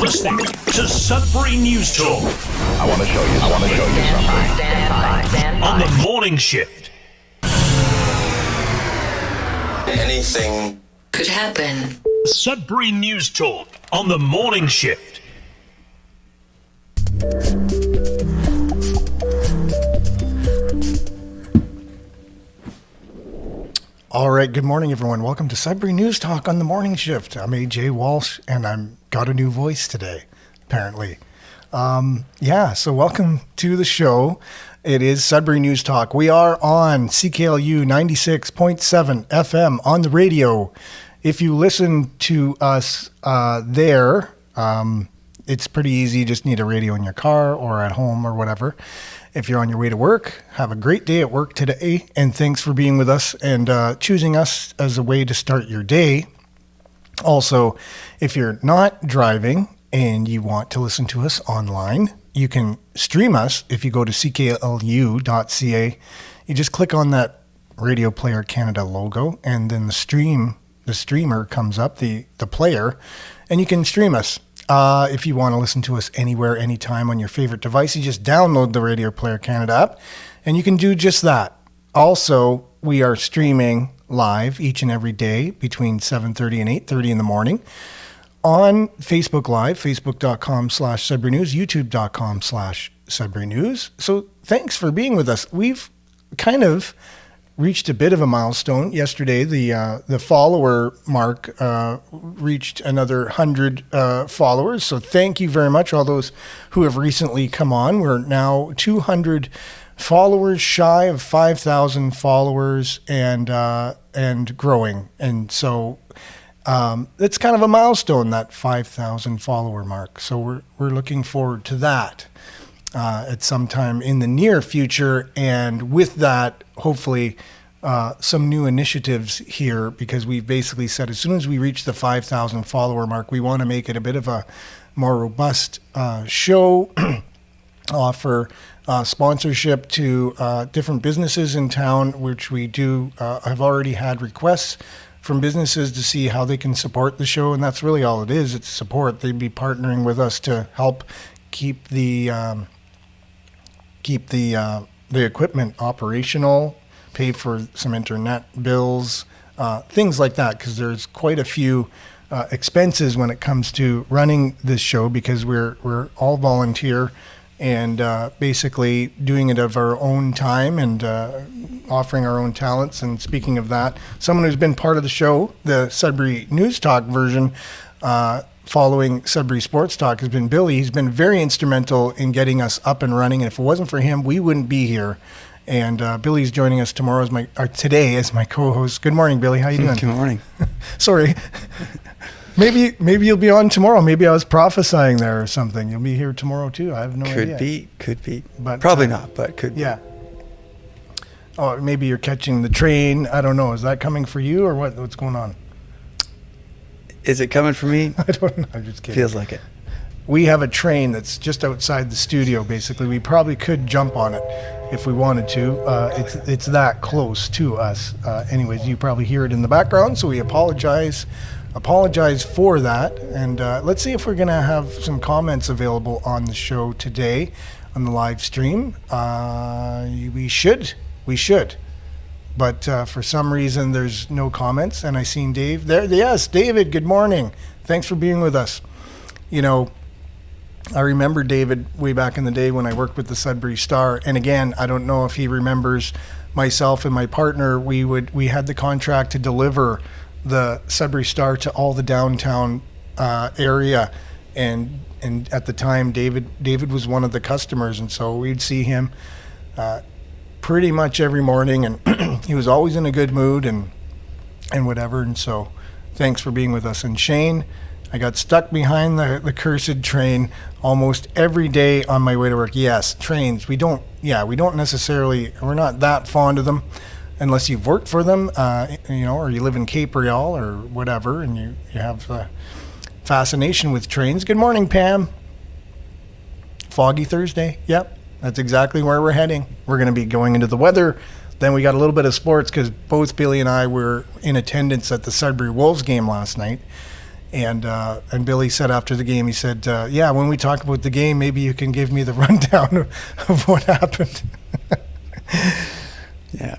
listening to Sudbury News Talk. I want to show you something. Stand by. On the morning shift. Anything could happen. Sudbury News Talk on the morning shift. All right, good morning, everyone. Welcome to Sudbury News Talk on the morning shift. I'm AJ Walsh, and I'm got a new voice today, apparently. So welcome to the show. It is Sudbury News Talk. We are on CKLU 96.7 FM on the radio. If you listen to us there, it's pretty easy. You just need a radio in your car or at home or whatever. If you're on your way to work, have a great day at work today, and thanks for being with us and choosing us as a way to start your day. Also, if you're not driving and you want to listen to us online, you can stream us if you go to cklu.ca. You just click on that Radio Player Canada logo, and then the streamer comes up, the player, and you can stream us. If you want to listen to us anywhere, anytime on your favorite device, you just download the Radio Player Canada app, and you can do just that. Also, we are streaming live each and every day between 7:30 and 8:30 in the morning on Facebook Live, facebook.com/Sudbury News, youtube.com/Sudbury News. So thanks for being with us. We've kind of reached a bit of a milestone. Yesterday, the follower mark reached another 100 followers. So thank you very much, all those who have recently come on. We're now 200 followers shy of 5,000 followers and growing. And so it's kind of a milestone, that 5,000 follower mark. So we're looking forward to that at some time in the near future. And with that, hopefully some new initiatives here, because we've basically said as soon as we reach the 5,000 follower mark, we want to make it a bit of a more robust show, offer sponsorship to different businesses in town, which we do. I've already had requests from businesses to see how they can support the show, and that's really all it is. It's support. They'd be partnering with us to help keep the equipment operational, pay for some internet bills, things like that, because there's quite a few expenses when it comes to running this show, because we're all volunteer and basically doing it of our own time and offering our own talents. And speaking of that, someone who's been part of the show, the Sudbury News Talk version, following Sudbury Sports Talk, has been Billy. He's been very instrumental in getting us up and running, and if it wasn't for him, we wouldn't be here. And Billy's joining us today as my co-host. Good morning, Billy. How you doing? Good morning. Sorry. Maybe you'll be on tomorrow. Maybe I was prophesying there or something. You'll be here tomorrow too. I have no idea. Could be. But probably not, but could be. Yeah. Oh, maybe you're catching the train. I don't know. Is that coming for you or what? What's going on? Is it coming for me? I don't know. I'm just kidding. Feels like it. We have a train that's just outside the studio, basically. We probably could jump on it if we wanted to. It's that close to us. Anyways, you probably hear it in the background, so we apologize for that. And let's see if we're going to have some comments available on the show today on the live stream. We should. But for some reason, there's no comments. And I seen Dave there. Yes, David, good morning. Thanks for being with us. You know, I remember David way back in the day when I worked with the Sudbury Star. And again, I don't know if he remembers myself and my partner. We had the contract to deliver the Sudbury Star to all the downtown area. And at the time, David was one of the customers. And so we'd see him pretty much every morning, and he was always in a good mood and whatever. And so thanks for being with us. And Shane, I got stuck behind the cursed train almost every day on my way to work. Yes, trains. We're not that fond of them unless you've worked for them, or you live in Cape Real or whatever, and you have a fascination with trains. Good morning, Pam. Foggy Thursday. Yep, that's exactly where we're heading. We're going to be going into the weather. Then we got a little bit of sports because both Billy and I were in attendance at the Sudbury Wolves game last night. And Billy said after the game, he said, yeah, when we talk about the game, maybe you can give me the rundown of what happened. Yeah.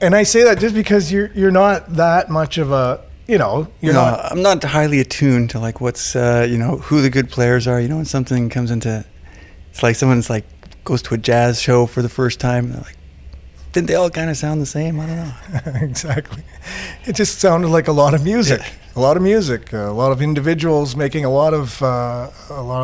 And I say that just because you're not that much of a, you're not. I'm not highly attuned to like what's, who the good players are. When something comes into, it's like someone's like goes to a jazz show for the first time. And they're like, didn't they all kind of sound the same? I don't know. Exactly. It just sounded like a lot of music. Yeah. A lot of music, a lot of individuals making a lot of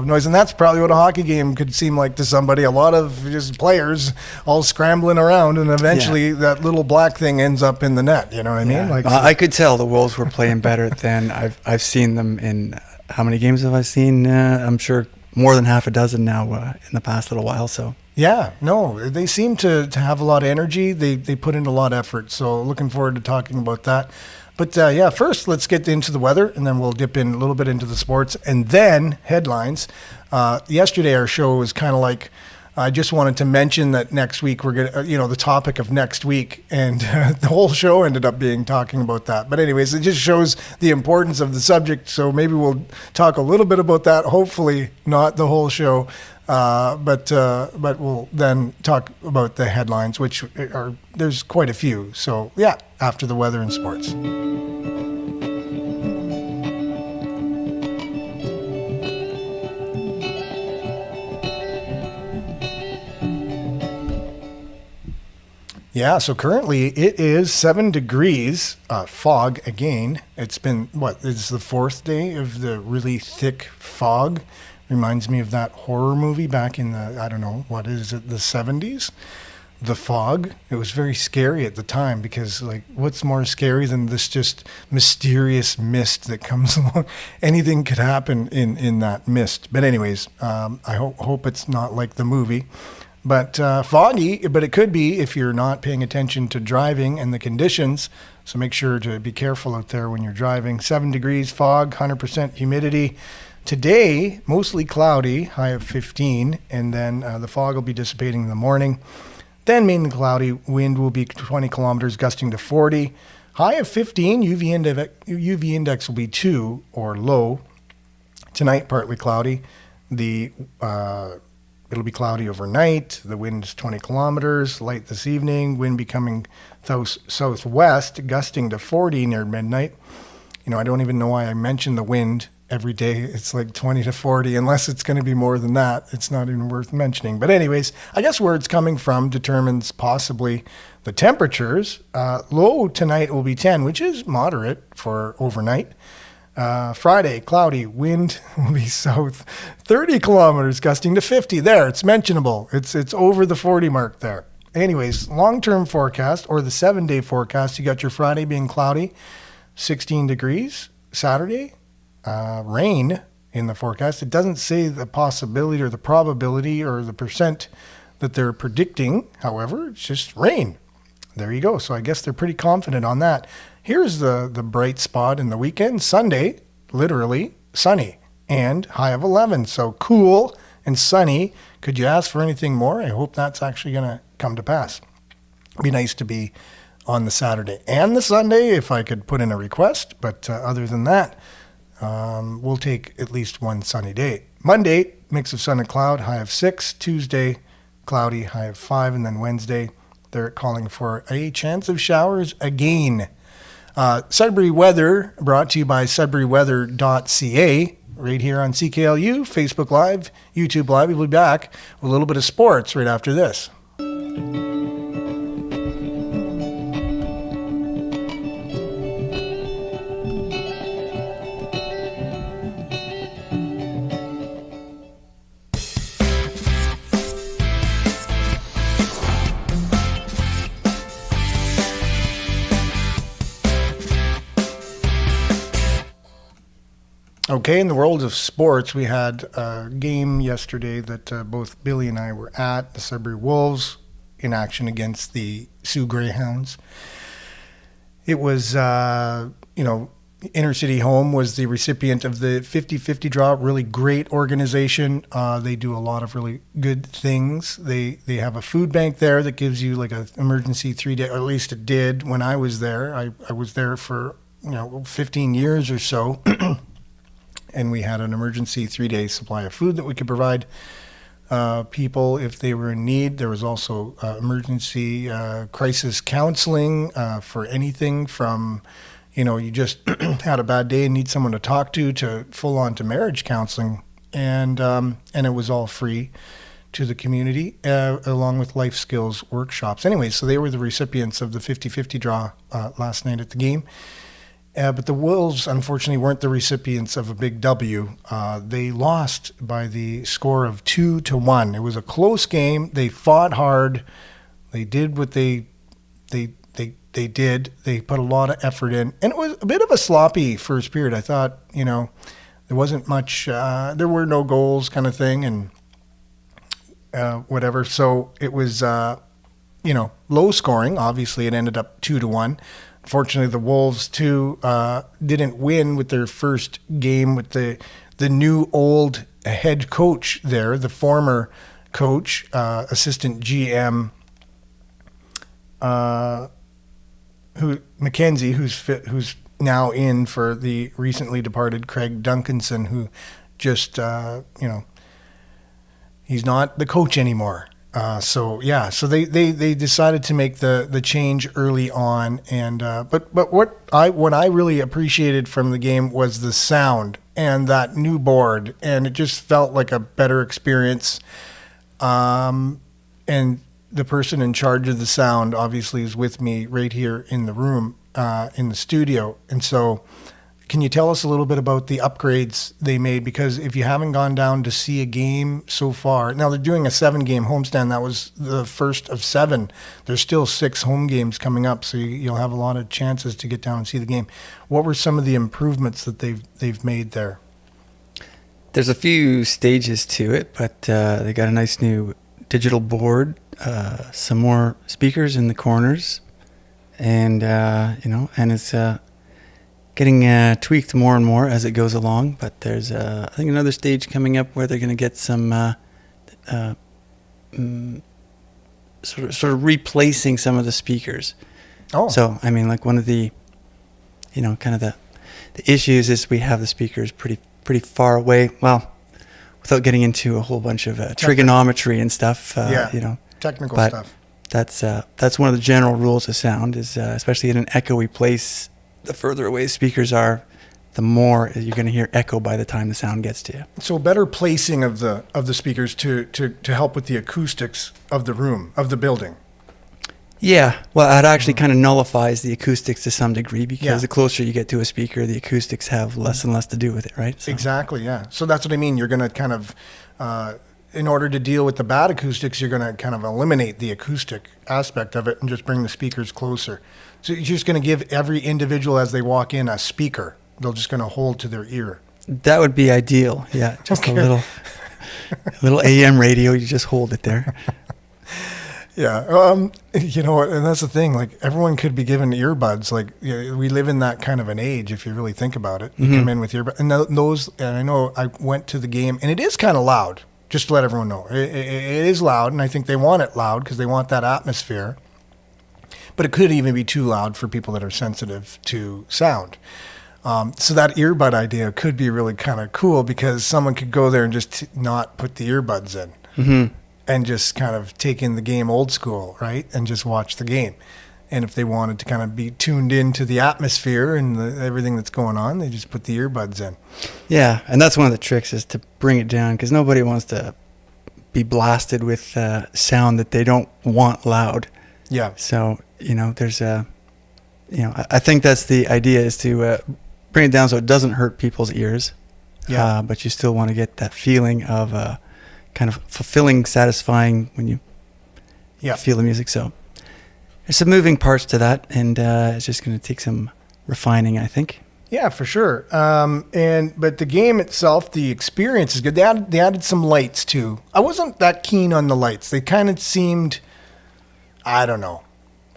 noise, and that's probably what a hockey game could seem like to somebody. A lot of just players all scrambling around, and eventually that little black thing ends up in the net. You know what I mean? Yeah. I could tell the Wolves were playing better than I've seen them in. How many games have I seen? I'm sure more than half a dozen now in the past little while. So. Yeah, no, they seem to have a lot of energy. They put in a lot of effort. So looking forward to talking about that. But first let's get into the weather, and then we'll dip in a little bit into the sports, and then headlines. Yesterday our show was kind of like, I just wanted to mention that next week we're going to, the topic of next week, and the whole show ended up being talking about that. But anyways, it just shows the importance of the subject. So maybe we'll talk a little bit about that. Hopefully not the whole show. But we'll then talk about the headlines, which there's quite a few. So yeah, after the weather and sports. Yeah, so currently it is 7 degrees, fog again. It's been, it's the fourth day of the really thick fog. Reminds me of that horror movie back in the, the 70s? The Fog. It was very scary at the time because, what's more scary than this just mysterious mist that comes along? Anything could happen in that mist. But anyways, I hope it's not like the movie. But foggy, but it could be if you're not paying attention to driving and the conditions. So make sure to be careful out there when you're driving. 7 degrees, fog, 100% humidity. Today, mostly cloudy, high of 15, and then the fog will be dissipating in the morning. Then mainly cloudy, wind will be 20 kilometers, gusting to 40. High of 15, UV index will be 2 or low. Tonight, partly cloudy. It'll be cloudy overnight. The wind is 20 kilometers. Light this evening. Wind becoming southwest, gusting to 40 near midnight. I don't even know why I mentioned the wind. Every day it's like 20 to 40, unless it's going to be more than that. It's not even worth mentioning. But anyways, I guess where it's coming from determines possibly the temperatures. Low tonight will be 10, which is moderate for overnight. Friday, cloudy, wind will be south, 30 kilometers, gusting to 50. There, it's mentionable. It's over the 40 mark there. Anyways, long-term forecast, or the 7-day forecast, you got your Friday being cloudy, 16 degrees. Saturday, rain in the forecast. It doesn't say the possibility or the probability or the percent that they're predicting. However, it's just rain. There you go. So I guess they're pretty confident on that. Here's the bright spot in the weekend. Sunday, literally sunny and high of 11. So cool and sunny. Could you ask for anything more? I hope that's actually going to come to pass. It'd be nice to be on the Saturday and the Sunday if I could put in a request. But other than that, we'll take at least one sunny day. Monday, mix of sun and cloud, high of 6. Tuesday, cloudy, high of 5. And then Wednesday, they're calling for a chance of showers again. Sudbury weather brought to you by sudburyweather.ca right here on CKLU, Facebook Live, YouTube Live. We'll be back with a little bit of sports right after this. Okay, in the world of sports, we had a game yesterday that both Billy and I were at, the Sudbury Wolves in action against the Sioux Greyhounds. It was, Inner City Home was the recipient of the 50-50 draw, really great organization. They do a lot of really good things. They have a food bank there that gives you like an emergency 3-day, or at least it did when I was there. I was there for, 15 years or so. and we had an emergency 3-day supply of food that we could provide people if they were in need. There was also emergency crisis counseling for anything from, you just had a bad day and need someone to talk to full on to marriage counseling, and it was all free to the community, along with life skills workshops. Anyway, so they were the recipients of the 50-50 draw last night at the game. But the Wolves, unfortunately, weren't the recipients of a big W. They lost by the score of 2-1. It was a close game. They fought hard. They did what they did. They put a lot of effort in. And it was a bit of a sloppy first period. I thought, there wasn't much, there were no goals kind of thing, and whatever. So it was, low scoring. Obviously, it ended up 2-1. Fortunately, the Wolves, too, didn't win with their first game with the new old head coach there, the former coach, assistant GM, Mackenzie, who's now in for the recently departed Craig Duncanson, who just, he's not the coach anymore. So they decided to make the change early on, and but what I really appreciated from the game was the sound and that new board, and it just felt like a better experience. And the person in charge of the sound obviously is with me right here in the room, in the studio, and so. Can you tell us a little bit about the upgrades they made? Because if you haven't gone down to see a game so far, now they're doing a 7-game homestand. That was the first of 7. There's still 6 home games coming up, so you'll have a lot of chances to get down and see the game. What were some of the improvements that they've made there? There's a few stages to it, but they got a nice new digital board, some more speakers in the corners, and and it's getting tweaked more and more as it goes along. But there's, I think, another stage coming up where they're going to get some sort of replacing some of the speakers. Oh. So, I mean, like one of the, kind of the issues is we have the speakers pretty far away. Well, without getting into a whole bunch of trigonometry and stuff. Technical but stuff. That's one of the general rules of sound is, especially in an echoey place, the further away speakers are, the more you're going to hear echo by the time the sound gets to you. So better placing of the speakers to help with the acoustics of the room, of the building. Yeah, well, it actually kind of nullifies the acoustics to some degree, because the closer you get to a speaker, the acoustics have less and less to do with it, right? So. Exactly, yeah. So that's what I mean. You're going to kind of, in order to deal with the bad acoustics, you're going to kind of eliminate the acoustic aspect of it and just bring the speakers closer. So you're just going to give every individual as they walk in a speaker. They're just going to hold to their ear. That would be ideal. Yeah, just a little AM radio. You just hold it there. Yeah, and that's the thing. Like, everyone could be given earbuds. Like, we live in that kind of an age, if you really think about it. You come in with earbuds, and and I know I went to the game, and it is kind of loud. Just to let everyone know, it is loud, and I think they want it loud because they want that atmosphere. But it could even be too loud for people that are sensitive to sound. So that earbud idea could be really kind of cool, because someone could go there and just not put the earbuds in and just kind of take in the game old school, right? And just watch the game. And if they wanted to kind of be tuned into the atmosphere and everything that's going on, they just put the earbuds in. Yeah, and that's one of the tricks, is to bring it down, because nobody wants to be blasted with sound that they don't want loud. Yeah. So, there's I think that's the idea, is to bring it down so it doesn't hurt people's ears. Yeah. But you still want to get that feeling of kind of fulfilling, satisfying when you feel the music. So there's some moving parts to that, and it's just going to take some refining, I think. Yeah, for sure. But the game itself, the experience is good. They added some lights too. I wasn't that keen on the lights. They kind of seemed, I don't know,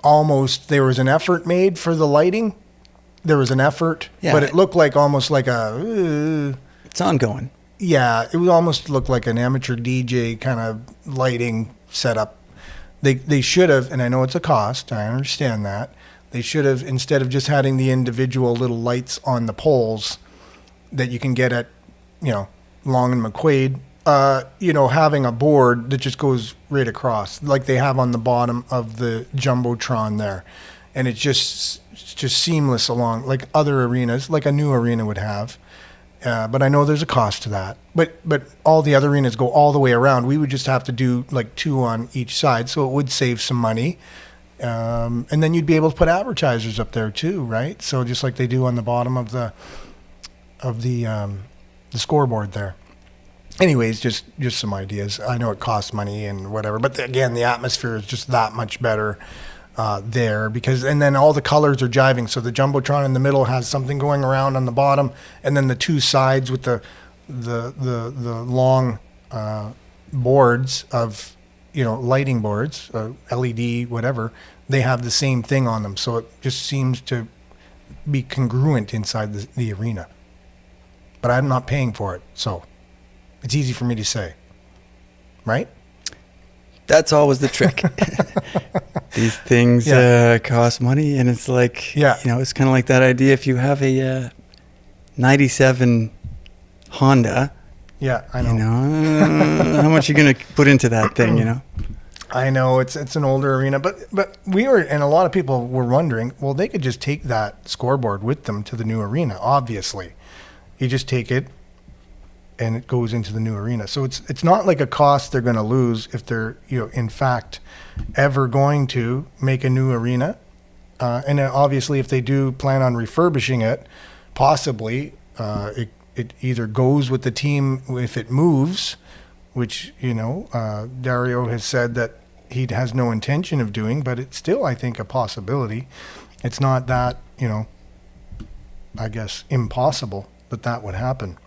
almost there was an effort made for the lighting. There was an effort, but it looked like almost like it's ongoing. Yeah, it would almost look like an amateur DJ kind of lighting setup. They should have, and I know it's a cost, I understand that. They should have, instead of just having the individual little lights on the poles that you can get at Long and McQuaid, having a board that just goes right across, like they have on the bottom of the Jumbotron there. And it's just seamless along, like other arenas, like a new arena would have. But I know there's a cost to that. But all the other arenas go all the way around. We would just have to do like 2 on each side, so it would save some money. And then you'd be able to put advertisers up there too, right? So just like they do on the bottom of the scoreboard there. Anyways, just some ideas. I know it costs money and whatever, but again, the atmosphere is just that much better there and then all the colors are jiving. So the Jumbotron in the middle has something going around on the bottom, and then the 2 sides with the long boards of lighting boards, LED, whatever. They have the same thing on them, so it just seems to be congruent inside the arena. But I'm not paying for it, so it's easy for me to say, right? That's always the trick. These things cost money, and it's like, it's kind of like that idea. If you have a 97 Honda, I know. How much are you going to put into that thing, I know it's an older arena, but we were, and a lot of people were wondering, well, they could just take that scoreboard with them to the new arena. Obviously, you just take it, and it goes into the new arena. So it's not like a cost they're going to lose if they're in fact ever going to make a new arena. And obviously, if they do plan on refurbishing it, possibly it either goes with the team if it moves, which Dario has said that he has no intention of doing, but it's still, I think, a possibility. It's not that I guess impossible that would happen.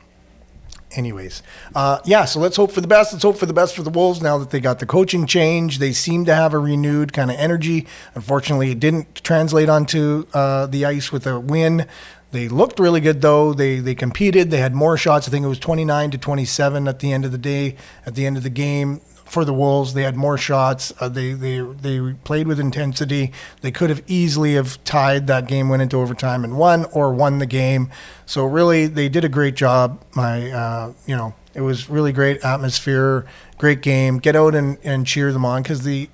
Anyways, so let's hope for the best. Let's hope for the best for the Wolves now that they got the coaching change. They seem to have a renewed kind of energy. Unfortunately, it didn't translate onto the ice with a win. They looked really good, though. They competed. They had more shots. I think it was 29-27 at the end of the day, at the end of the game. For the Wolves, they had more shots. They played with intensity. They could have easily have tied that game, went into overtime and won the game. So really, they did a great job. It was really great atmosphere, great game. Get out and cheer them on, because the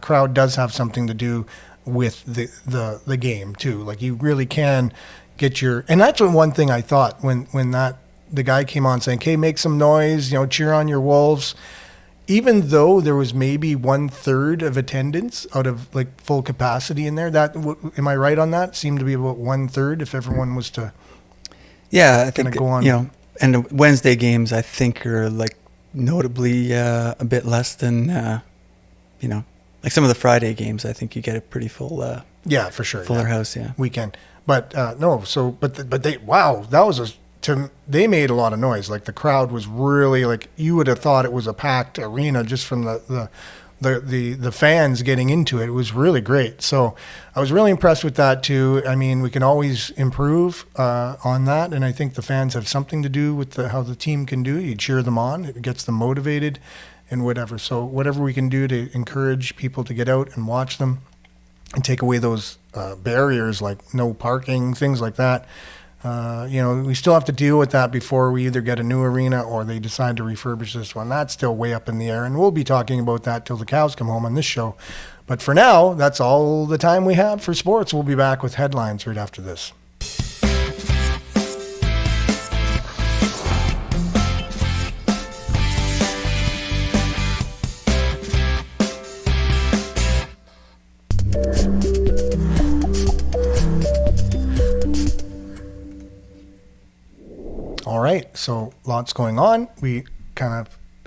crowd does have something to do with the game too. Like, you really can get and that's one thing I thought when the guy came on saying, "Okay, make some noise, cheer on your Wolves." Even though there was maybe 1/3 of attendance out of like full capacity in there, am I right on that? Seemed to be about 1/3 if everyone was to. Yeah, I think go on. And the Wednesday games I think are like notably a bit less than like some of the Friday games. I think you get a pretty full. Yeah, for sure. Fuller house, yeah. Weekend, but no. So, but they that was they made a lot of noise. Like, the crowd was really, like, you would have thought it was a packed arena just from the fans getting into it. It was really great. So I was really impressed with that too. I mean, we can always improve on that, and I think the fans have something to do with how the team can do. You cheer them on, it gets them motivated, and whatever. So whatever we can do to encourage people to get out and watch them, and take away those barriers like no parking, things like that. We still have to deal with that before we either get a new arena or they decide to refurbish this one. That's still way up in the air, and we'll be talking about that till the cows come home on this show. But for now, that's all the time we have for sports. We'll be back with headlines right after this. All right, so lots going on.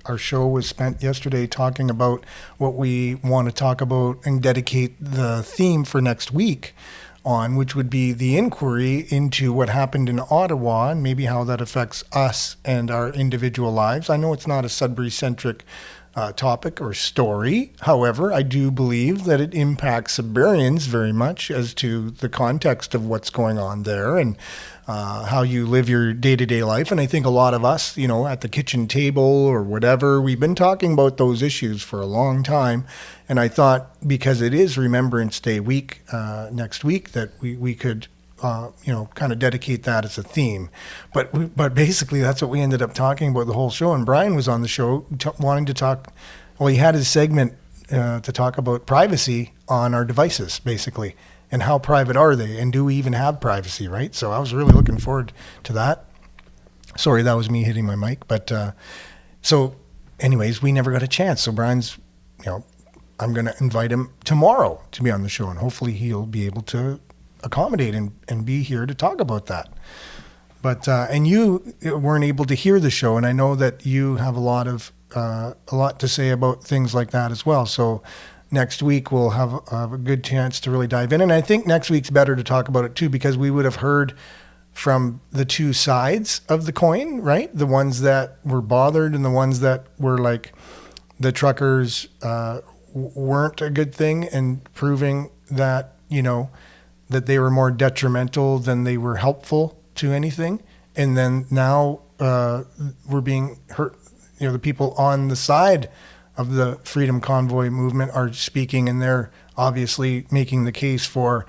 Our show was spent yesterday talking about what we want to talk about and dedicate the theme for next week on, which would be the inquiry into what happened in Ottawa and maybe how that affects us and our individual lives. I know it's not a Sudbury-centric topic or story. However, I do believe that it impacts Sudburyans very much as to the context of what's going on there and how you live your day-to-day life. And I think a lot of us, at the kitchen table or whatever, we've been talking about those issues for a long time. And I thought, because it is Remembrance Day week next week, that we could kind of dedicate that as a theme. But basically, that's what we ended up talking about the whole show. And Brian was on the show wanting to talk. Well, he had his segment to talk about privacy on our devices, basically, and how private are they, and do we even have privacy, right? So I was really looking forward to that. Sorry, that was me hitting my mic. But so, anyways, we never got a chance. So Brian's, I'm going to invite him tomorrow to be on the show, and hopefully he'll be able to accommodate and be here to talk about that. But and you weren't able to hear the show, and I know that you have a lot to say about things like that as well. So next week we'll have a good chance to really dive in, and I think next week's better to talk about it too, because we would have heard from the two sides of the coin, right? The ones that were bothered and the ones that were like the truckers weren't a good thing, and proving that, that they were more detrimental than they were helpful to anything. And then now we're being hurt. The people on the side of the Freedom Convoy movement are speaking, and they're obviously making the case for,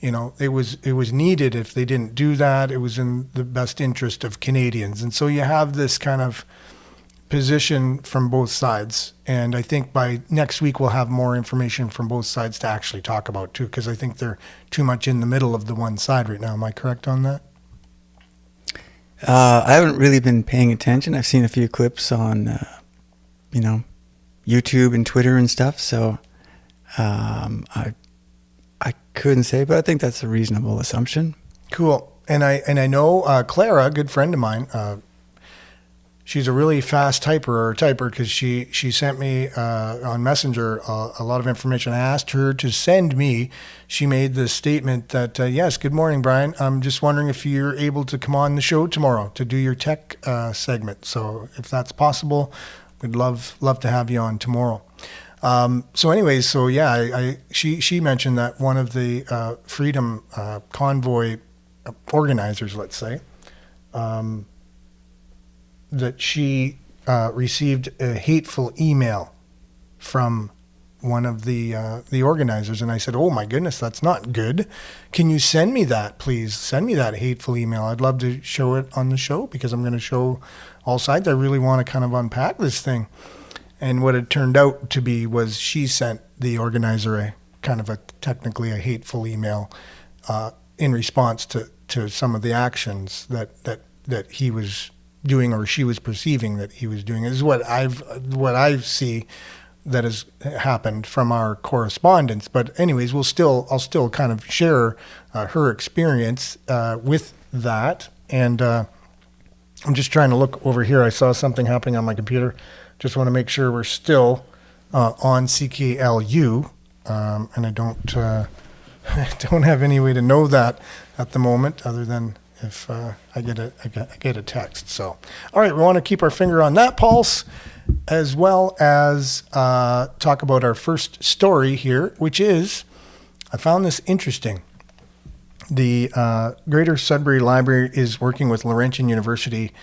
it was needed. If they didn't do that, it was in the best interest of Canadians. And so you have this kind of position from both sides. And I think by next week we'll have more information from both sides to actually talk about too, because I think they're too much in the middle of the one side right now. Am I correct on that? I haven't really been paying attention. I've seen a few clips on, YouTube and Twitter and stuff. So I couldn't say, but I think that's a reasonable assumption. Cool. And I know Clara, a good friend of mine, she's a really fast typer because she sent me on Messenger a lot of information. I asked her to send me. She made the statement that, yes, good morning, Brian. I'm just wondering if you're able to come on the show tomorrow to do your tech segment. So if that's possible, we'd love to have you on tomorrow. So anyways, so yeah, she mentioned that one of the Freedom Convoy organizers, let's say, that she received a hateful email from one of the organizers. And I said, oh my goodness, that's not good. Can you send me that, please? Send me that hateful email. I'd love to show it on the show, because I'm going to show all sides. I really want to kind of unpack this thing. And what it turned out to be was she sent the organizer technically a hateful email in response to some of the actions that he was doing, or she was perceiving that he was doing. This is what I see that has happened from our correspondence. But anyways, I'll still kind of share her experience with that. And I'm just trying to look over here. I saw something happening on my computer. Just want to make sure we're still on CKLU, and I don't have any way to know that at the moment, other than if I get a text. So, all right, we want to keep our finger on that pulse, as well as talk about our first story here, which is, I found this interesting. The Greater Sudbury Library is working with Laurentian University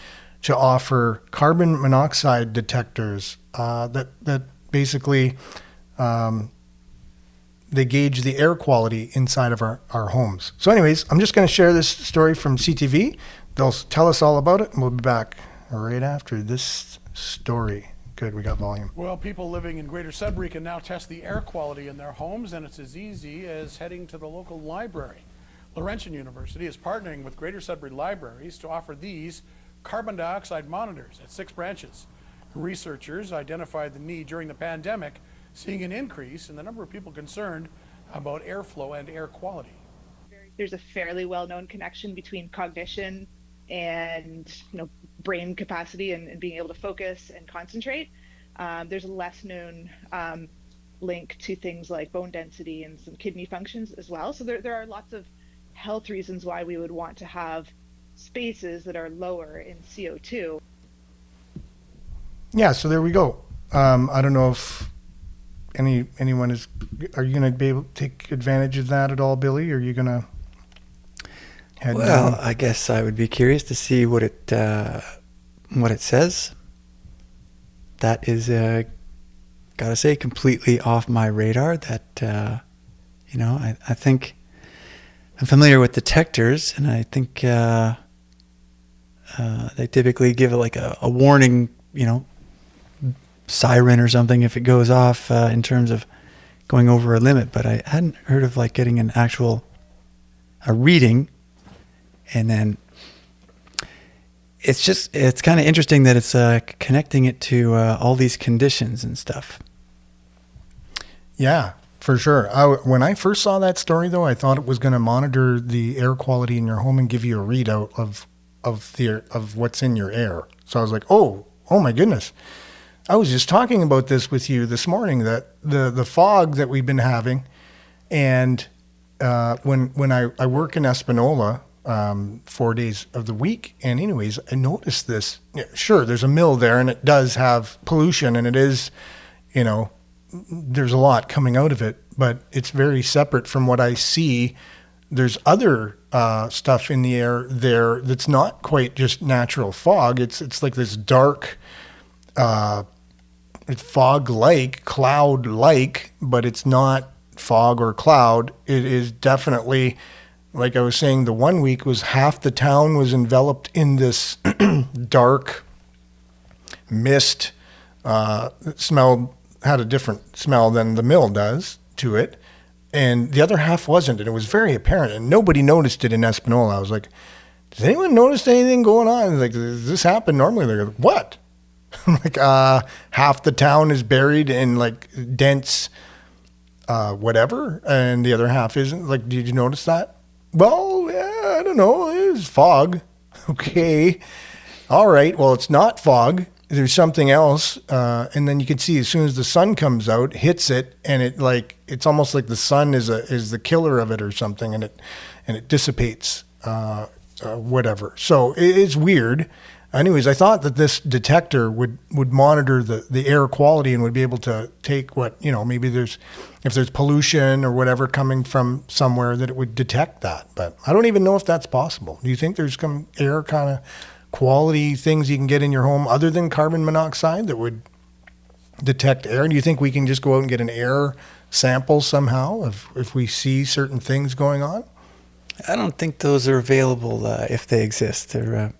to offer carbon monoxide detectors that basically they gauge the air quality inside of our homes. So anyways, I'm just going to share this story from CTV. They'll tell us all about it, and we'll be back right after this story. Good, we got volume. Well, people living in Greater Sudbury can now test the air quality in their homes, and it's as easy as heading to the local library. Laurentian University is partnering with Greater Sudbury Libraries to offer these carbon dioxide monitors at 6 branches. Researchers identified the need during the pandemic, seeing an increase in the number of people concerned about airflow and air quality. There's a fairly well-known connection between cognition and brain capacity and being able to focus and concentrate. There's a less known link to things like bone density and some kidney functions as well. So there are lots of health reasons why we would want to have spaces that are lower in CO2. Yeah, so there we go. I don't know if anyone is. Are you going to be able to take advantage of that at all, Billy? Or are you going to head down? I guess I would be curious to see what it says. That is, gotta say, completely off my radar. That I think I'm familiar with detectors, and I think they typically give it like a warning, siren or something if it goes off in terms of going over a limit. But I hadn't heard of like getting an actual a reading, and then it's kind of interesting that it's connecting it to all these conditions and stuff. Yeah, for sure. When I first saw that story, though, I thought it was going to monitor the air quality in your home and give you a readout of what's in your air. So I was like, oh my goodness. I was just talking about this with you this morning, that the fog that we've been having, and when I work in Espanola 4 days of the week, and anyways, I noticed this. Sure, there's a mill there, and it does have pollution, and it is, there's a lot coming out of it, but it's very separate from what I see. There's other stuff in the air there that's not quite just natural fog. It's like this dark, it's fog-like, cloud-like, but it's not fog or cloud. It is definitely, like I was saying, the 1 week was half the town was enveloped in this dark mist. It had a different smell than the mill does to it, and the other half wasn't, and it was very apparent, and nobody noticed it in Espanola. I was like, does anyone notice anything going on? Like, does this happen normally? They're like, what? I'm like, half the town is buried in like dense whatever, and the other half isn't. Like, did you notice that? Well, yeah, I don't know. It's fog. Okay. All right. Well, it's not fog. There's something else. And then you can see as soon as the sun comes out, hits it, and it's almost like the sun is the killer of it or something, and it dissipates whatever. So it's weird. Anyways, I thought that this detector would monitor the air quality and would be able to take maybe if there's pollution or whatever coming from somewhere, that it would detect that. But I don't even know if that's possible. Do you think there's some air kind of quality things you can get in your home other than carbon monoxide that would detect air? Do you think we can just go out and get an air sample somehow if we see certain things going on? I don't think those are available if they exist. They're,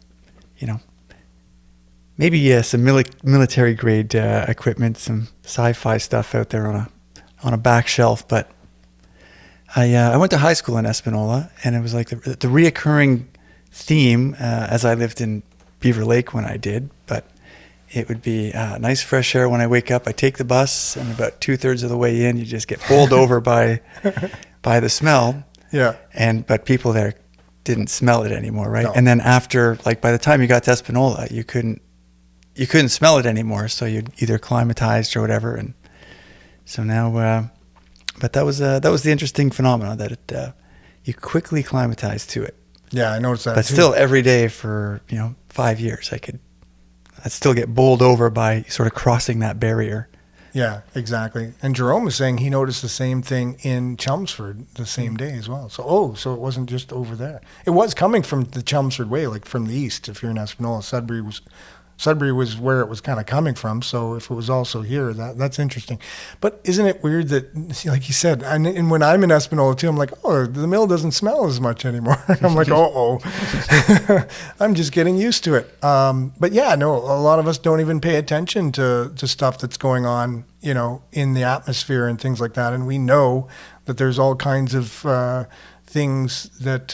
maybe some military grade equipment, some sci-fi stuff out there on a back shelf. But I went to high school in Espanola, and it was like the reoccurring theme as I lived in Beaver Lake when I did. But it would be nice fresh air when I wake up. I take the bus, and about 2/3 of the way in, you just get bowled over by the smell. Yeah. But people there didn't smell it anymore, right? No. And then after, like, by the time you got to Espanola, you couldn't smell it anymore. So you'd either climatized or whatever. And so now, but that was the interesting phenomenon, that you quickly climatized to it. Yeah, I noticed that. But too. still, every day for 5 years, I'd still get bowled over by sort of crossing that barrier. Yeah, exactly. And Jerome was saying he noticed the same thing in Chelmsford the same day as well. So it wasn't just over there. It was coming from the Chelmsford way, like from the east. If you're in Espanola, Sudbury was where it was kind of coming from. So if it was also here, that's interesting. But isn't it weird that, like you said, and when I'm in Espanola too, I'm like, oh, the mill doesn't smell as much anymore. I'm like, I'm just getting used to it. But yeah, no, a lot of us don't even pay attention to stuff that's going on, in the atmosphere and things like that. And we know that there's all kinds of things that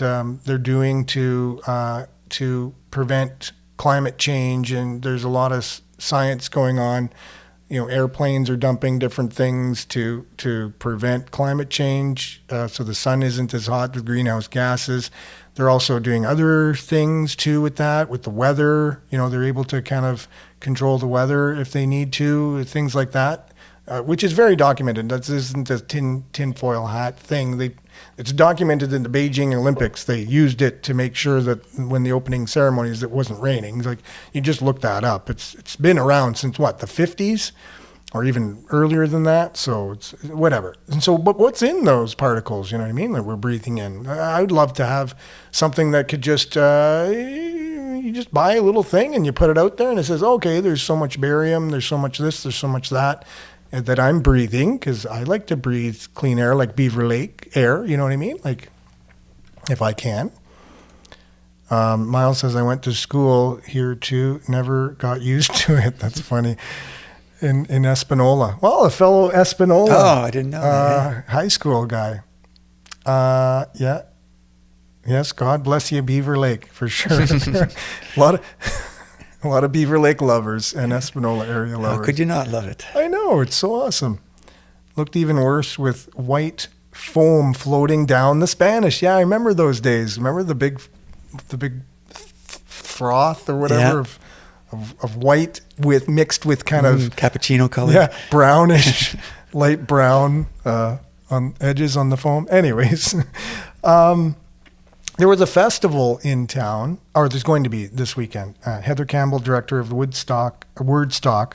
they're doing to prevent climate change, and there's a lot of science going on. Airplanes are dumping different things to prevent climate change, so the sun isn't as hot with greenhouse gases. They're also doing other things too with the weather. They're able to kind of control the weather if they need to, things like that, which is very documented. That isn't a tinfoil hat thing. It's documented in the Beijing Olympics. They used it to make sure that when the opening ceremonies, it wasn't raining. It's like, you just look that up. It's been around since the 50s, or even earlier than that. So it's whatever. And so, but what's in those particles? You know what I mean? That we're breathing in. I would love to have something that could just you just buy a little thing and you put it out there, and it says, okay, there's so much barium, there's so much this, there's so much that I'm breathing, because I like to breathe clean air, like Beaver Lake air, you know what I mean? Like, if I can. Miles says, I went to school here too, never got used to it. That's funny. In Espanola. Well, a fellow Espanola. Oh, I didn't know that. High school guy. Yeah. Yes, God bless you, Beaver Lake, for sure. a lot of Beaver Lake lovers and Espanola area lovers. How could you not love it? I know, it's so awesome. Looked even worse with white foam floating down the Spanish. Yeah, I remember those days. Remember the big froth or whatever of white mixed with kind of cappuccino color. Yeah, brownish, light brown on edges on the foam. Anyways, there was a festival in town, or there's going to be this weekend. Heather Campbell, director of the Wordstock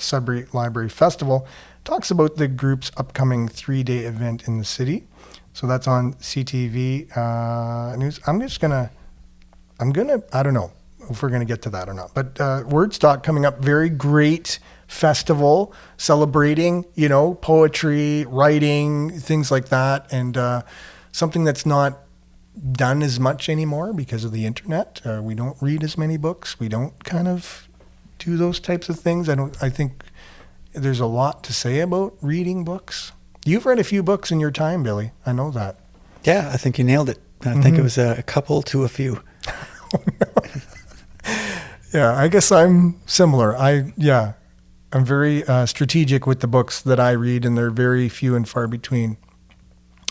Sudbury Library Festival, talks about the group's upcoming 3-day event in the city. So that's on CTV News. I don't know if we're going to get to that or not. But Wordstock coming up, very great festival celebrating, poetry, writing, things like that. And something that's not done as much anymore because of the internet. We don't read as many books. We don't kind of do those types of things. I think there's a lot to say about reading books. You've read a few books in your time, Billy. I know that. Yeah, I think you nailed it. I think it was a couple to a few. Yeah, I guess I'm similar. I'm very strategic with the books that I read, and they're very few and far between.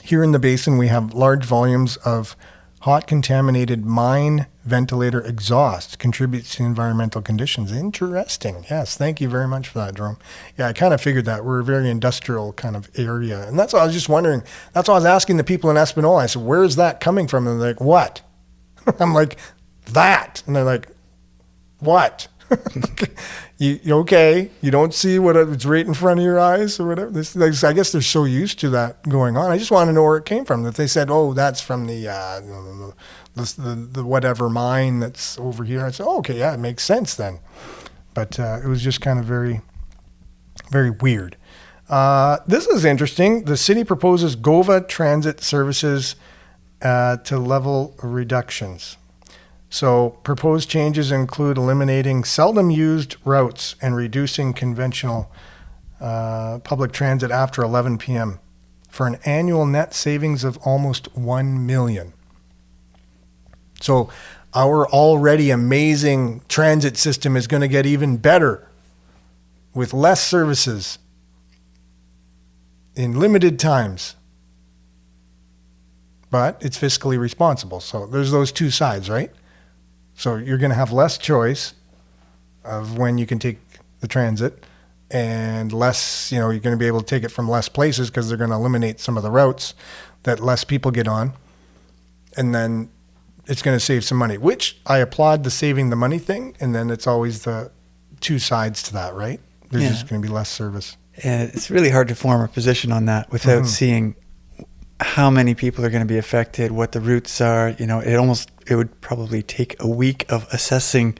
Here in the basin, we have large volumes of hot contaminated mine ventilator exhaust contributes to environmental conditions. Interesting. Yes, thank you very much for that, Jerome. Yeah, I kind of figured that. We're a very industrial kind of area. And that's what I was just wondering. That's what I was asking the people in Espanola. I said, where is that coming from? And they're like, what? I'm like, that. And they're like, what? You okay? You don't see what it's right in front of your eyes or whatever. I guess they're so used to that going on. I just want to know where it came from. If they said, "Oh, that's from the whatever mine that's over here," I said, "Oh, okay, yeah, it makes sense then." But it was just kind of very, very weird. This is interesting. The city proposes GOVA transit services to level reductions. So proposed changes include eliminating seldom used routes and reducing conventional public transit after 11 p.m. for an annual net savings of almost $1 million. So our already amazing transit system is going to get even better with less services in limited times. But it's fiscally responsible. So there's those two sides, right? So you're going to have less choice of when you can take the transit, and less, you're going to be able to take it from less places because they're going to eliminate some of the routes that less people get on. And then it's going to save some money, which I applaud the saving the money thing. And then it's always the two sides to that, right? There's just going to be less service. And it's really hard to form a position on that without seeing how many people are going to be affected, what the routes are. It would probably take a week of assessing,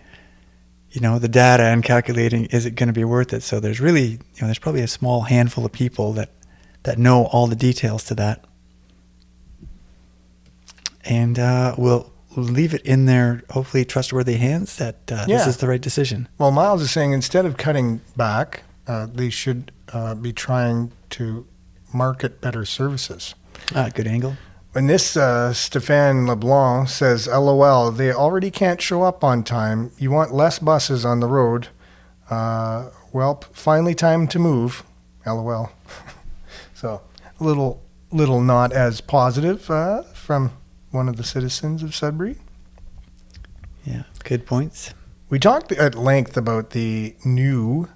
the data and calculating, is it going to be worth it? So there's really, there's probably a small handful of people that know all the details to that. And we'll leave it in their hopefully trustworthy hands that this is the right decision. Well, Miles is saying instead of cutting back, they should be trying to market better services. Good angle. And this Stéphane Leblanc says, LOL, they already can't show up on time. You want less buses on the road. Well, finally time to move. LOL. So a little not as positive from one of the citizens of Sudbury. Yeah, good points. We talked at length about the new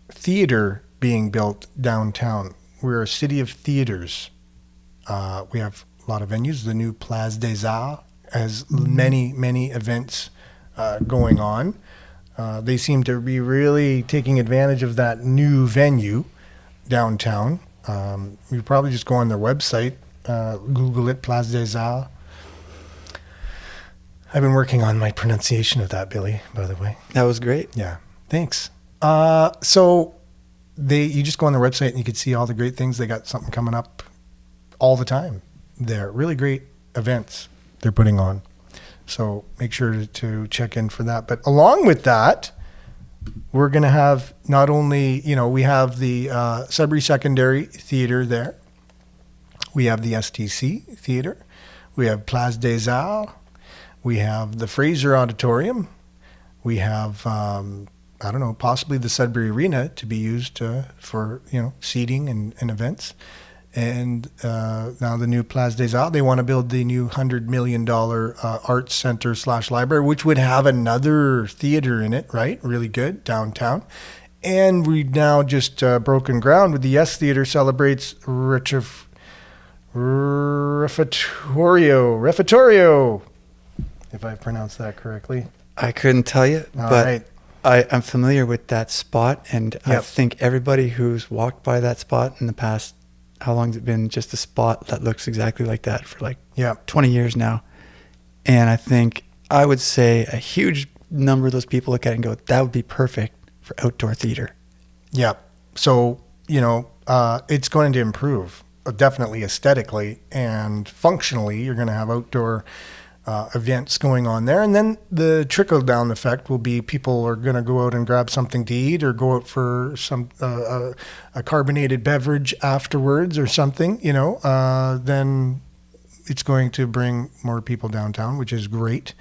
theater being built downtown. We're a city of theaters. We have a lot of venues. The new Place des Arts has many, many events going on. They seem to be really taking advantage of that new venue downtown. You probably just go on their website, Google it, Place des Arts. I've been working on my pronunciation of that, Billy, by the way. That was great. Yeah, thanks. So you just go on their website and you can see all the great things. They got something coming up all the time. They're really great events. they're putting on. So make sure to check in for that. But along with that, we're going to have not only, we have the Sudbury Secondary Theatre there. We have the STC Theatre. We have Place des Arts. We have the Fraser Auditorium. We have, possibly the Sudbury Arena to be used for, seating and events. And now the new Place des Arts, they want to build the new $100 million arts center / library, which would have another theater in it, right? Really good, downtown. And we've now just broken ground with the Yes Theater celebrates Refectorio, if I pronounced that correctly. I couldn't tell you, but right. I'm familiar with that spot, and I think everybody who's walked by that spot in the past, how long has it been, just a spot that looks exactly like that for 20 years now. And I would say a huge number of those people look at it and go, that would be perfect for outdoor theater. Yeah. So, it's going to improve definitely aesthetically and functionally. You're going to have outdoor events going on there. And then the trickle down effect will be people are going to go out and grab something to eat or go out for some a carbonated beverage afterwards or something, then it's going to bring more people downtown, which is great.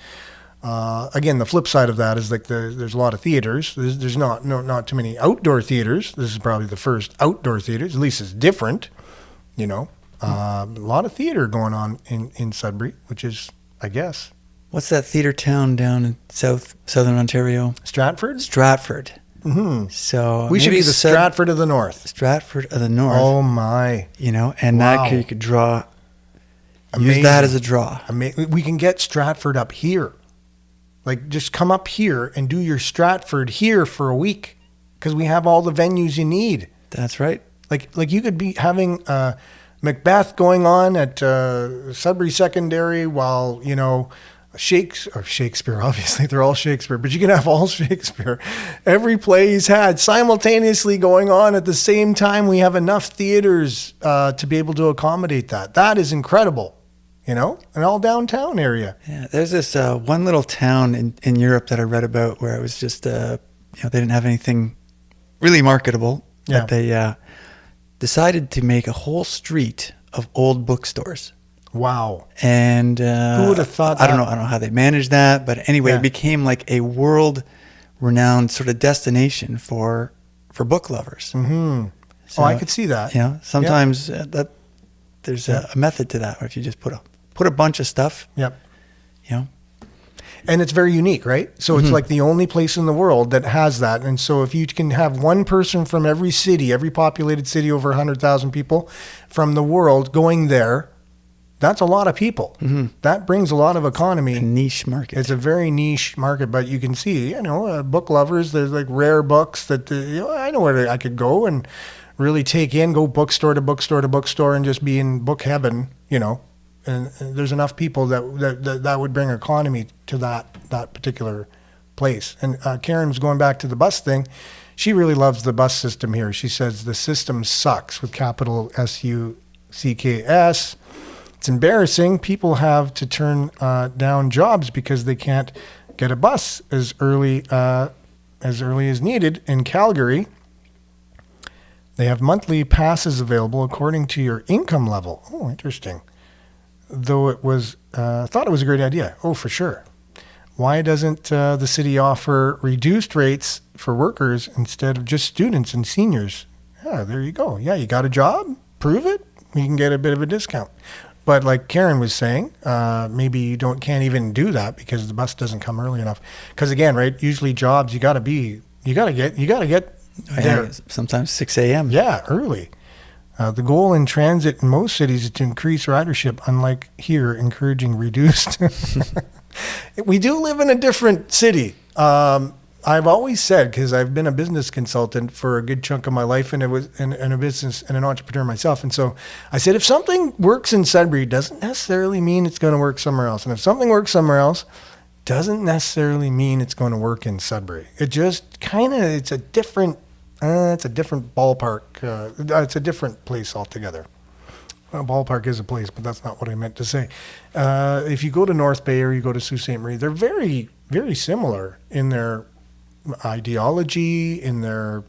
Again, the flip side of that is there's a lot of theaters. There's not too many outdoor theaters. This is probably the first outdoor theaters. At least it's different, a lot of theater going on in Sudbury, which is, I guess. What's that theater town down in southern Ontario? Stratford? Stratford. Mm-hmm. So we should be the Stratford of the North. Stratford of the North. Oh my! And that you could draw. Amazing. Use that as a draw. We can get Stratford up here. Just come up here and do your Stratford here for a week, because we have all the venues you need. That's right. Like you could be having Macbeth going on at Sudbury Secondary while, Shakespeare, obviously, they're all Shakespeare, but you can have all Shakespeare. Every play he's had simultaneously going on at the same time. We have enough theaters to be able to accommodate that. That is incredible, an all downtown area. Yeah, there's this one little town in Europe that I read about where it was just, they didn't have anything really marketable. Yeah. But they decided to make a whole street of old bookstores. Wow. And who would have thought that? I don't know how they managed that, but anyway, It became like a world-renowned sort of destination for book lovers. Mm-hmm. So, I could see that. Sometimes that there's a method to that, where if you just put a bunch of stuff. Yep. And it's very unique, right? So it's like the only place in the world that has that. And so if you can have one person from every city, every populated city over 100,000 people from the world going there, that's a lot of people. Mm-hmm. That brings a lot of economy. A niche market. It's a very niche market, but you can see, book lovers, there's rare books that, I know where I could go and really take in, go bookstore to bookstore to bookstore and just be in book heaven, And there's enough people that would bring economy to that particular place. And Karen was going back to the bus thing. She really loves the bus system here. She says the system sucks, with capital SUCKS. It's embarrassing. People have to turn down jobs because they can't get a bus as early as needed. In Calgary, they have monthly passes available according to your income level. Oh, interesting. Though it was, thought it was a great idea. Oh, for sure. Why doesn't the city offer reduced rates for workers instead of just students and seniors? Yeah, there you go. Yeah, you got a job, prove it, you can get a bit of a discount. But like Karen was saying, maybe you can't even do that because the bus doesn't come early enough. Because again, right, usually jobs you got to get there. Sometimes 6 a.m. Yeah, early. The goal in transit in most cities is to increase ridership, unlike here, encouraging reduced. We do live in a different city. I've always said, because I've been a business consultant for a good chunk of my life, and it was in a business and an entrepreneur myself. And so I said, if something works in Sudbury, it doesn't necessarily mean it's going to work somewhere else. And if something works somewhere else, doesn't necessarily mean it's going to work in Sudbury. It just kind of, it's a different ballpark. It's a different place altogether. Well, ballpark is a place, but that's not what I meant to say. If you go to North Bay or you go to Sault Ste. Marie, they're very, very similar in their ideology, in their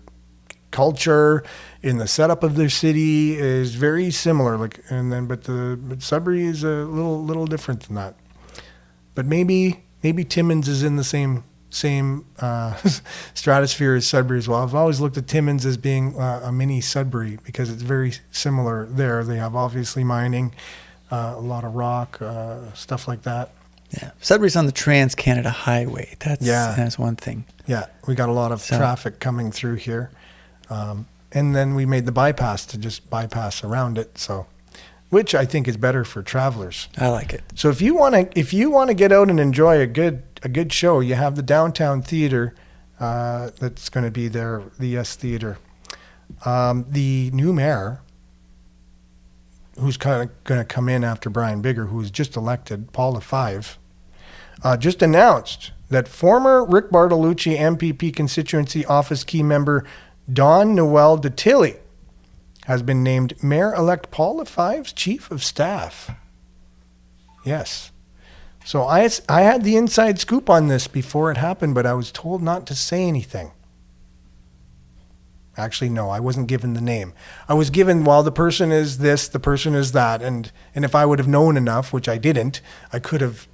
culture, in the setup of their city is very similar. But Sudbury is a little different than that. But maybe Timmins is in the same stratosphere as Sudbury as well. I've always looked at Timmins as being a mini Sudbury because it's very similar there. They have obviously mining, a lot of rock, stuff like that. Yeah, Sudbury's on the Trans-Canada Highway. That's one thing. Yeah, we got a lot of traffic coming through here. And then we made the bypass to just bypass around it, which I think is better for travelers. I like it. So if you want to get out and enjoy a good show, you have the downtown theater that's going to be there, the Yes Theater. The new mayor, who's kind of going to come in after Brian Bigger, who was just elected, Paula Five, just announced that former Rick Bartolucci MPP constituency office key member Don Noel DeTilly has been named Mayor-elect Paula Five's chief of staff. Yes. So I had the inside scoop on this before it happened, but I was told not to say anything. Actually, no, I wasn't given the name. I was given, well, the person is this, the person is that, and if I would have known enough, which I didn't, I could have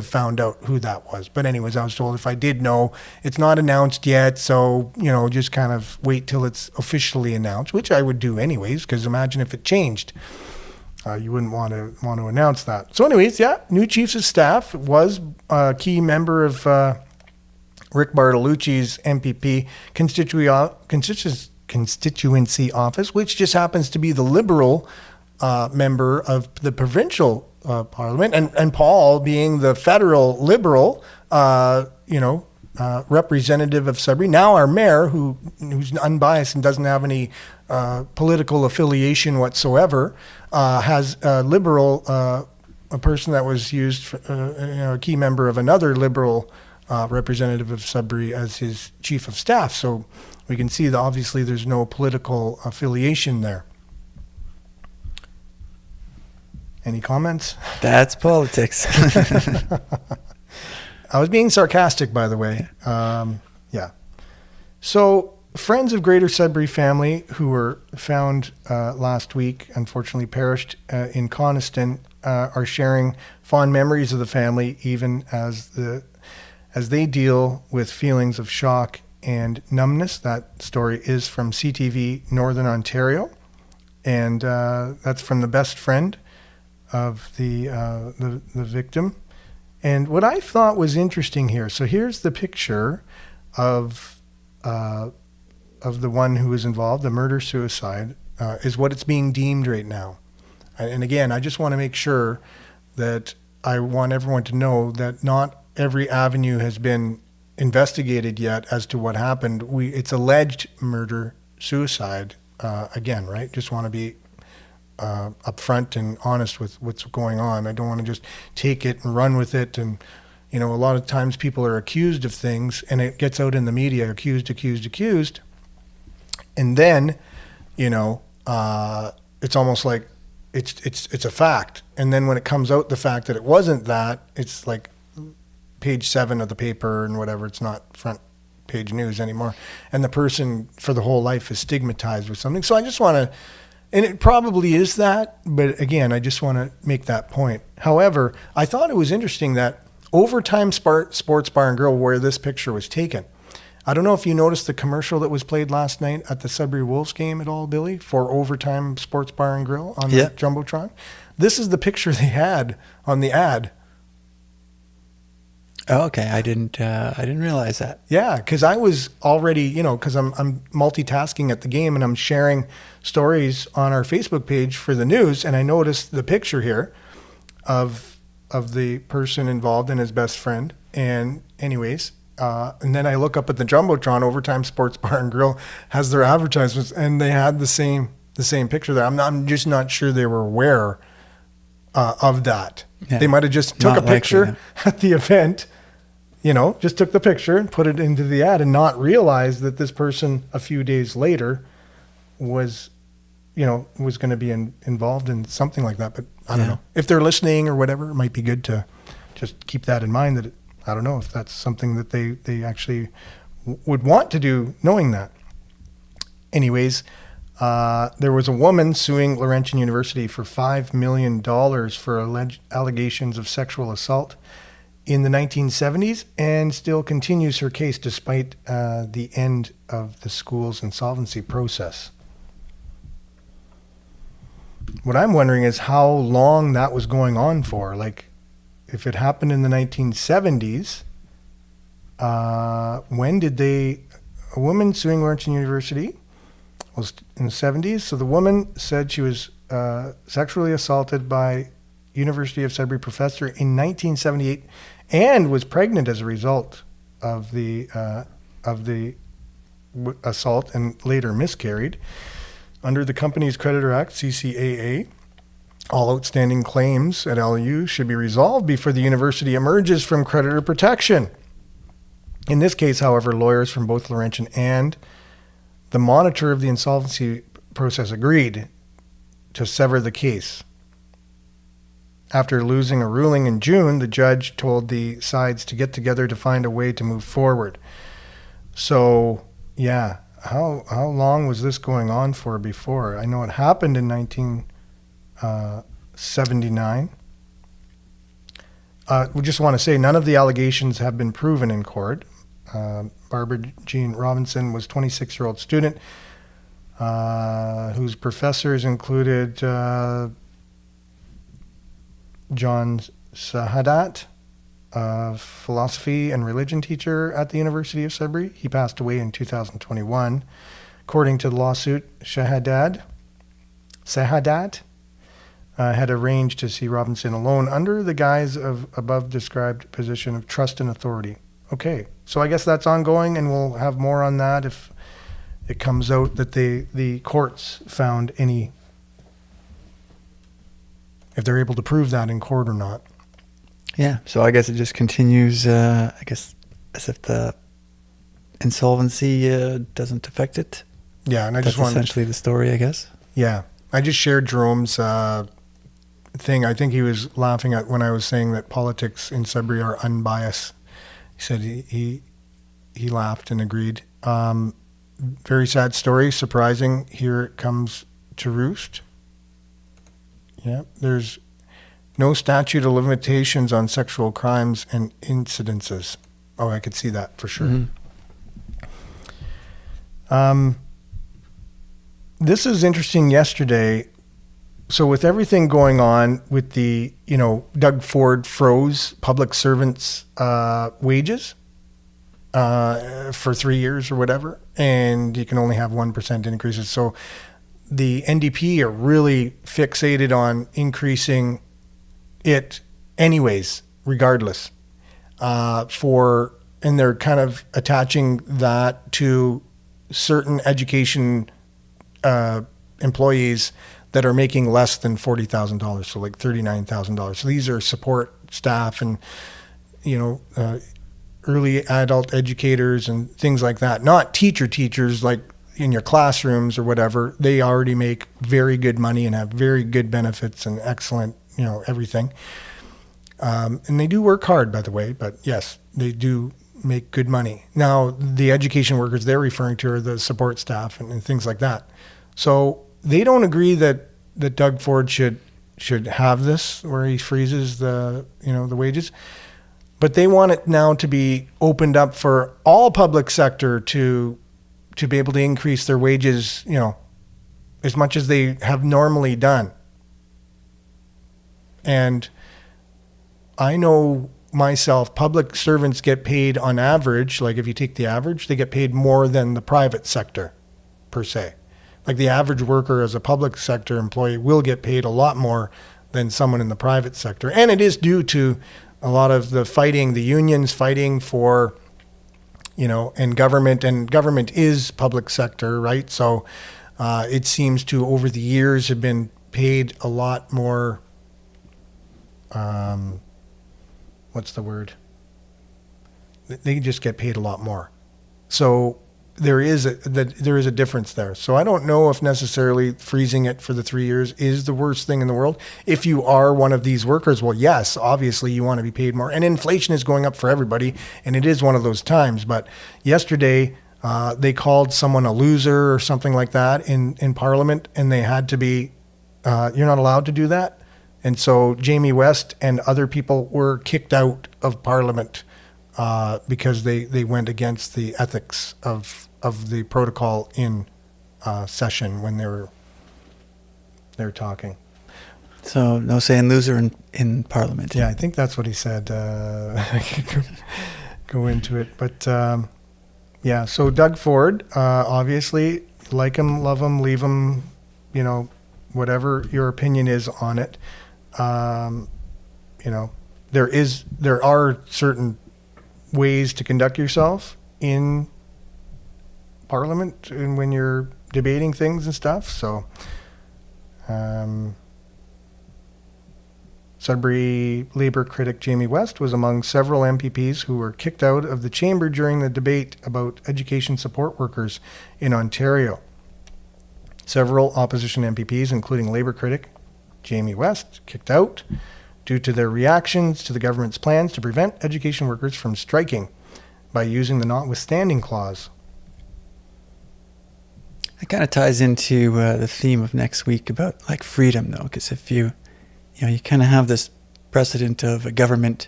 found out who that was. But anyways, I was told if I did know, it's not announced yet, so, just kind of wait till it's officially announced, which I would do anyways, because imagine if it changed. You wouldn't want to announce that. So anyways, yeah, new chiefs of staff was a key member of Rick Bartolucci's MPP constituency office, which just happens to be the Liberal member of the provincial Parliament, and Paul being the federal Liberal, representative of Sudbury, now our mayor, who's unbiased and doesn't have any political affiliation whatsoever, has a Liberal, a person that was used for, a key member of another Liberal representative of Sudbury as his chief of staff. So we can see that obviously there's no political affiliation there. Any comments? That's politics. I was being sarcastic, by the way. Yeah. So friends of Greater Sudbury family who were found last week, unfortunately perished in Coniston, are sharing fond memories of the family, even as they deal with feelings of shock and numbness. That story is from CTV Northern Ontario, and that's from the best friend of the victim. And what I thought was interesting here, so here's the picture of the one who was involved, the murder-suicide, is what it's being deemed right now. And again, I just want to make sure that I want everyone to know that not every avenue has been investigated yet as to what happened. It's alleged murder-suicide, again, right? Just want to be upfront and honest with what's going on. I don't want to just take it and run with it. And, a lot of times people are accused of things and it gets out in the media, accused. And then, it's almost like it's a fact. And then when it comes out, the fact that it wasn't that, it's like page 7 of the paper and whatever. It's not front page news anymore. And the person for the whole life is stigmatized with something. So I just want to, and it probably is that, but again, I just want to make that point. However, I thought it was interesting that Overtime Sports Bar and Grill, where this picture was taken, I don't know if you noticed the commercial that was played last night at the Sudbury Wolves game at all, Billy, for Overtime Sports Bar and Grill on the Jumbotron. This is the picture they had on the ad. Oh, okay. I didn't realize that. Yeah, because I was already, because I'm multitasking at the game and I'm sharing stories on our Facebook page for the news, and I noticed the picture here of the person involved and his best friend. And anyways, and then I look up at the Jumbotron. Overtime Sports Bar and Grill has their advertisements, and they had the same picture there. I'm just not sure they were aware of that. Yeah. They might have just took a picture at the event, just took the picture and put it into the ad and not realize that this person a few days later was was going to be involved in something like that. But I don't Yeah. know if they're listening or whatever. It might be good to just keep that in mind. I don't know if that's something that they actually would want to do, knowing that. Anyways, there was a woman suing Laurentian University for $5 million for alleged allegations of sexual assault in the 1970s, and still continues her case despite the end of the school's insolvency process. What I'm wondering is how long that was going on for. Like, if it happened in the 1970s, when did a woman suing Laurentian University was in the 70s. So the woman said she was sexually assaulted by University of Sudbury professor in 1978 and was pregnant as a result of the assault and later miscarried. Under the Companies Creditor Act, CCAA, all outstanding claims at LU should be resolved before the university emerges from creditor protection. In this case, however, lawyers from both Laurentian and the monitor of the insolvency process agreed to sever the case. After losing a ruling in June, the judge told the sides to get together to find a way to move forward. So, yeah, how long was this going on for before? I know it happened in 1979. We just want to say none of the allegations have been proven in court. Barbara Jean Robinson was a 26-year-old student whose professors included John Sahadat, a philosophy and religion teacher at the University of Sudbury. He passed away in 2021. According to the lawsuit, Sahadat had arranged to see Robinson alone under the guise of above described position of trust and authority. Okay, so I guess that's ongoing, and we'll have more on that if it comes out that the courts found any, if they're able to prove that in court or not. Yeah, so I guess it just continues, I guess, as if the insolvency doesn't affect it. Yeah, and I That's just wanted essentially the story, I guess. Yeah, I just shared Jerome's thing. I think he was laughing at when I was saying that politics in Sudbury are unbiased. He said he laughed and agreed. Very sad story, surprising. Here it comes to roost. Yeah, there's no statute of limitations on sexual crimes and incidences. Oh, I could see that for sure. Mm-hmm. This is interesting yesterday. So with everything going on with the, Doug Ford froze public servants' wages for 3 years or whatever, and you can only have 1% increases. So the NDP are really fixated on increasing it anyways, regardless, and they're kind of attaching that to certain education employees that are making less than $40,000, so like $39,000. So these are support staff and, early adult educators and things like that. Not teachers like in your classrooms or whatever. They already make very good money and have very good benefits and excellent, everything. And they do work hard, by the way, but yes, they do make good money. Now, the education workers they're referring to are the support staff and things like that. So they don't agree that Doug Ford should have this where he freezes the wages, but they want it now to be opened up for all public sector to be able to increase their wages, as much as they have normally done. And I know myself, public servants get paid on average, like if you take the average, they get paid more than the private sector per se. Like the average worker as a public sector employee will get paid a lot more than someone in the private sector. And it is due to a lot of the unions fighting for, and government is public sector, right? So it seems to, over the years, have been paid a lot more, what's the word? They just get paid a lot more. So there is a difference there. So I don't know if necessarily freezing it for the 3 years is the worst thing in the world. If you are one of these workers, well, yes, obviously you want to be paid more. And inflation is going up for everybody, and it is one of those times. But yesterday, they called someone a loser or something like that in Parliament, and they had to be, you're not allowed to do that. And so Jamie West and other people were kicked out of Parliament because they went against the ethics of the protocol in session when they were talking. So no saying loser in Parliament. Yeah, I think that's what he said. I could go into it, but yeah. So Doug Ford, obviously, like him, love him, leave him, whatever your opinion is on it. There are certain ways to conduct yourself in Parliament and when you're debating things and stuff. So, Sudbury Labour critic Jamie West was among several MPPs who were kicked out of the chamber during the debate about education support workers in Ontario. Several opposition MPPs, including Labour critic Jamie West, kicked out due to their reactions to the government's plans to prevent education workers from striking by using the notwithstanding clause. It kind of ties into the theme of next week about like freedom, though, because if you kind of have this precedent of a government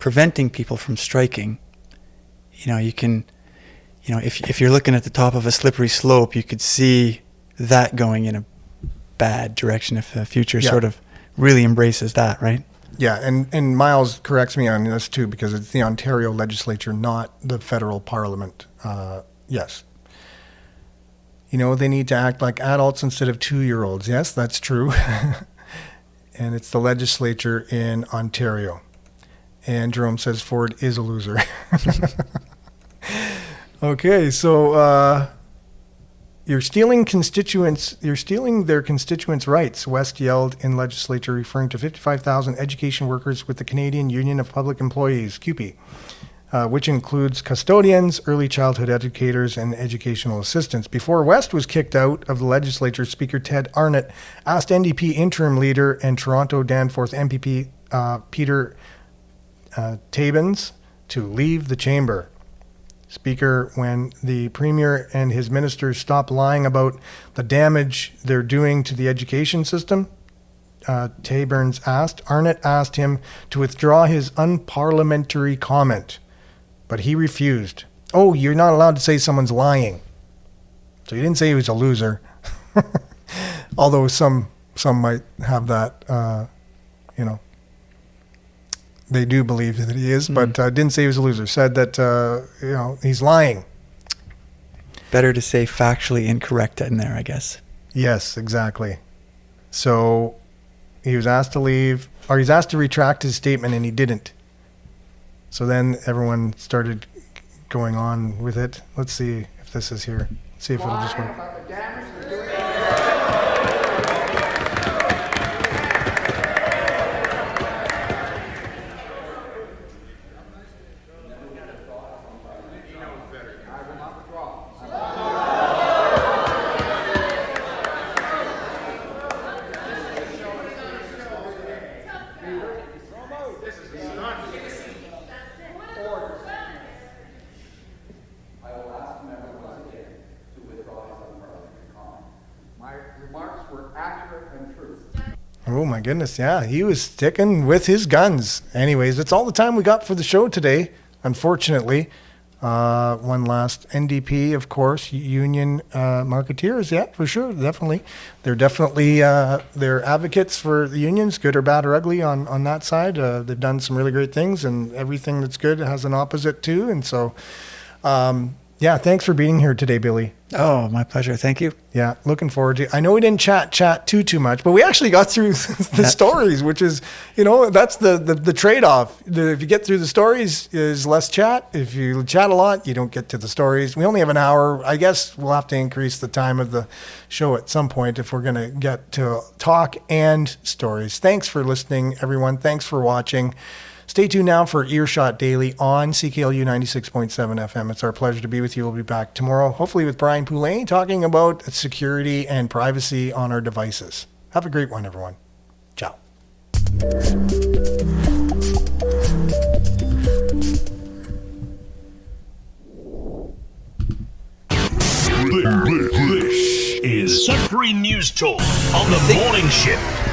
preventing people from striking, you can, if you're looking at the top of a slippery slope, you could see that going in a bad direction if the future sort of really embraces that, right? Yeah, and Miles corrects me on this too, because it's the Ontario legislature, not the federal parliament. Yes. They need to act like adults instead of 2-year-olds. Yes, that's true. And it's the legislature in Ontario. And Jerome says Ford is a loser. Okay, so you're stealing their constituents' rights, West yelled in legislature, referring to 55,000 education workers with the Canadian Union of Public Employees, CUPE, which includes custodians, early childhood educators, and educational assistants. Before West was kicked out of the legislature, Speaker Ted Arnott asked NDP interim leader and Toronto Danforth MPP Peter Tabens to leave the chamber. Speaker, when the Premier and his ministers stop lying about the damage they're doing to the education system, Arnott asked him to withdraw his unparliamentary comment, but he refused. Oh, you're not allowed to say someone's lying. So he didn't say he was a loser. Although some might have that, they do believe that he is, but didn't say he was a loser. Said that, he's lying. Better to say factually incorrect in there, I guess. Yes, exactly. So he was asked to leave, or he's asked to retract his statement, and he didn't. So then everyone started going on with it. Let's see if this is here. Let's see if it'll just work. Oh my goodness, yeah, he was sticking with his guns. Anyways, that's all the time we got for the show today, unfortunately. One last NDP, of course, union marketeers, yeah, for sure, definitely. They're definitely they're advocates for the unions, good or bad or ugly on that side. They've done some really great things, and everything that's good has an opposite too. And so, yeah, thanks for being here today, Billy. Oh, my pleasure. Thank you. Yeah, looking forward to it. I know we didn't chat too much, but we actually got through the stories, which is, that's the trade-off. If you get through the stories, is less chat. If you chat a lot, you don't get to the stories. We only have an hour. I guess we'll have to increase the time of the show at some point if we're going to get to talk and stories. Thanks for listening, everyone. Thanks for watching. Stay tuned now for Earshot Daily on CKLU 96.7 FM. It's our pleasure to be with you. We'll be back tomorrow, hopefully with Brian Poulin, talking about security and privacy on our devices. Have a great one, everyone. Ciao. This is Sudbury News Talk on the morning shift.